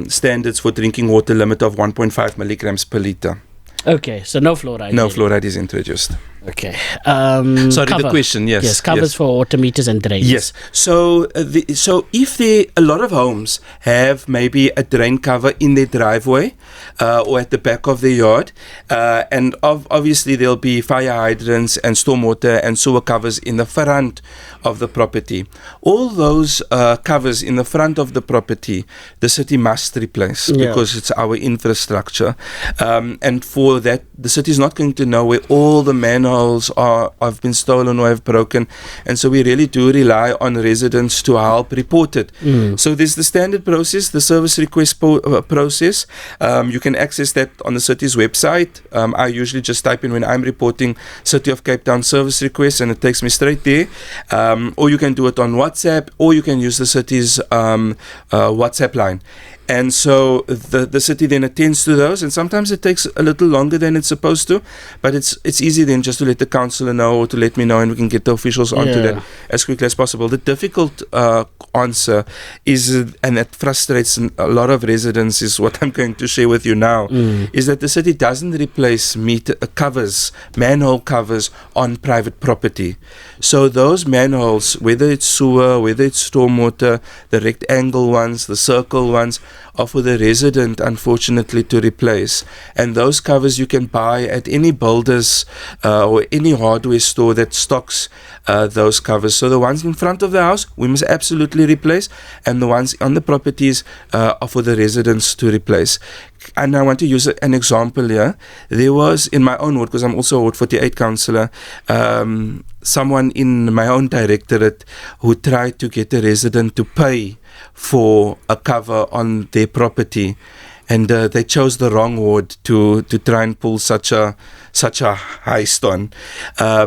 standards for drinking water limit of 1.5 milligrams per liter. Okay, so no fluoride. No fluoride is introduced. Okay. Sorry, cover. the question, yes. Yes, covers for water meters and drains. Yes. So if a lot of homes have maybe a drain cover in their driveway or at the back of their yard, and obviously there'll be fire hydrants and stormwater and sewer covers in the front of the property. All those covers in the front of the property, the city must replace because it's our infrastructure. And for that, the city is not going to know where all the manholes have been stolen or have broken, and so we really do rely on residents to help report it. So there's the standard process, the service request process. You can access that on the city's website. I usually just type in when I'm reporting City of Cape Town service request, and it takes me straight there. Or you can do it on WhatsApp, or you can use the city's WhatsApp line. And so the city then attends to those, and sometimes it takes a little longer than it's supposed to, but it's easy then just to let the councillor know or to let me know, and we can get the officials onto that as quickly as possible. The difficult answer is, and that frustrates a lot of residents, is what I'm going to share with you now, is that the city doesn't replace manhole covers on private property. So those manholes, whether it's sewer, whether it's stormwater, the rectangle ones, the circle ones, are for the resident, unfortunately, to replace. And those covers you can buy at any builder's or any hardware store that stocks those covers. So the ones in front of the house, we must absolutely replace, and the ones on the properties are for the residents to replace. And I want to use an example here. There was, in my own ward, because I'm also a Ward 48 councillor, someone in my own directorate who tried to get a resident to pay for a cover on their property, and they chose the wrong ward to try and pull such a heist on,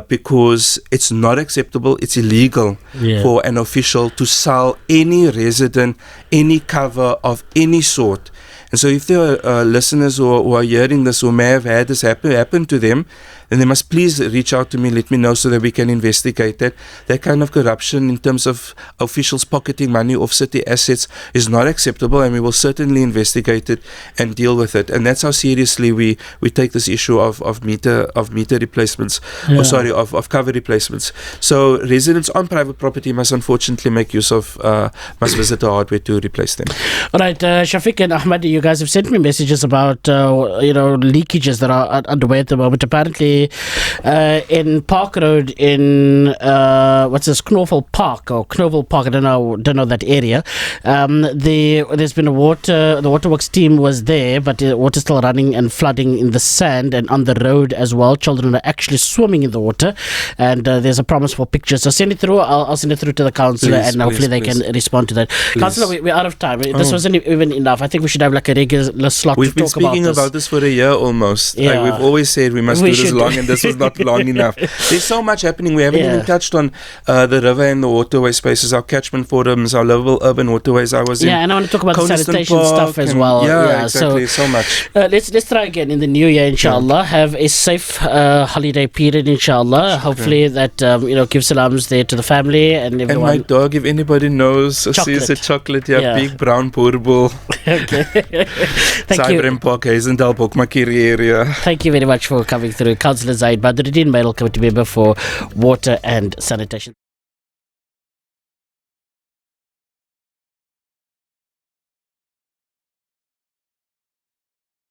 because it's not acceptable, it's illegal for an official to sell any resident any cover of any sort. And so if there are listeners who are hearing this who may have had this happen to them, then they must please reach out to me, let me know, so that we can investigate that. That kind of corruption in terms of officials pocketing money off city assets is not acceptable, and we will certainly investigate it and deal with it. And that's how seriously we take this issue of meter replacements, of cover replacements. So residents on private property must unfortunately make use of, must visit the hardware to replace them. All right, Shafiq and Ahmad, you guys have sent me messages about leakages that are underway at the moment. Apparently, in Park Road in Knovel Park, I don't know that area. There's been the waterworks team was there, but the water's still running and flooding in the sand and on the road as well. Children are actually swimming in the water, and there's a promise for pictures. So send it through. I'll send it through to the councillor, and hopefully they can respond to that. Councillor, we're out of time. This wasn't even enough. I think we should have like a regular slot to talk about this. We've been speaking about this for a year almost. Yeah. We've always said we must do this long, and this was not long enough. There's so much happening. We haven't even touched on the river and the waterway spaces, our catchment forums, our livable urban waterways. I was in and I want to talk about the sanitation stuff as well. Exactly. So much. Let's try again in the new year, inshallah. Have a safe holiday period, inshallah. Hopefully that give salams there to the family and everyone. And my dog, if anybody knows, sees a chocolate, big brown purple. Okay. Thank you. Area. Thank you very much for coming through. Cllr Zahid Badroodien, Mayoral Committee member for Water and Sanitation.